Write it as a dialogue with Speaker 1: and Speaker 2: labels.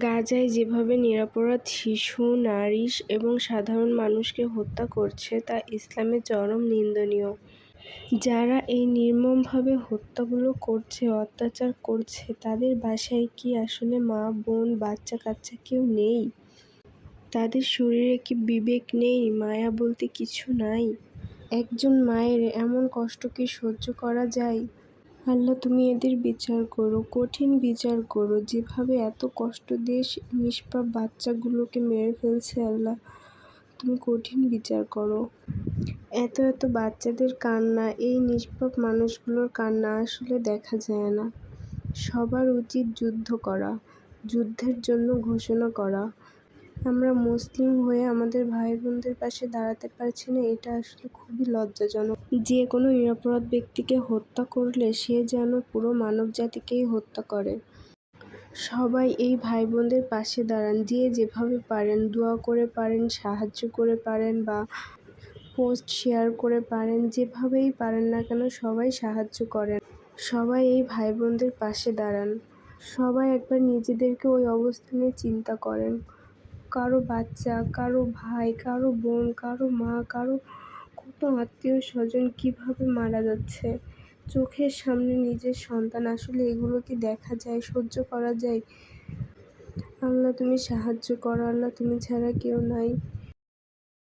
Speaker 1: গাজায় যেভাবে নিরপরাধ শিশু, নারী এবং সাধারণ মানুষকে হত্যা করছে তা ইসলামে চরম নিন্দনীয়। যারা এই নির্মমভাবে হত্যাগুলো করছে, অত্যাচার করছে, তাদের বাসায় কি আসলে মা, বোন, বাচ্চা-কাচ্চা কেউ নেই? তাদের শরীরে কি বিবেক নেই? মায়া বলতে কিছু নাই? একজন মায়ের এমন কষ্ট কি সহ্য করা যায়? আল্লাহ, তুমি এদের বিচার করো, কঠিন বিচার করো। যেভাবে এত কষ্ট দিয়ে নিষ্পাপ বাচ্চাগুলোকে মেরে ফেলছে, আল্লাহ তুমি কঠিন বিচার করো। এত এত বাচ্চাদের কান্না, এই নিষ্পাপ মানুষগুলোর কান্না আসলে দেখা যায় না। সবার উচিত যুদ্ধ করা, যুদ্ধের জন্য ঘোষণা করা। আমরা মুসলিম হয়ে আমাদের ভাই বোনদের পাশে দাঁড়াতে পারছি না, এটা আসলে খুবই লজ্জাজনক। যে কোনো নিরপরাধ ব্যক্তিকে হত্যা করলে সে যেন পুরো মানবজাতিকেই হত্যা করে। সবাই এই ভাই বোনদের পাশে দাঁড়ান, যে যেভাবে পারেন, দোয়া করে পারেন, সাহায্য করে পারেন বা পোস্ট শেয়ার করে পারেন, যেভাবেই পারেন না কেন সবাই সাহায্য করেন। সবাই এই ভাই বোনদের পাশে দাঁড়ান। সবাই একবার নিজেদেরকে ওই অবস্থানে চিন্তা করেন। কারো বাচ্চা, কারো ভাই, কারো বোন, কারো মা, কারো কত আত্মীয় স্বজন কীভাবে মারা যাচ্ছে। চোখের সামনে নিজের সন্তান, আসলে এগুলো কি দেখা যায়, সহ্য করা যায়? আল্লাহ তুমি সাহায্য করো, আল্লাহ তুমি ছাড়া কেউ নাই।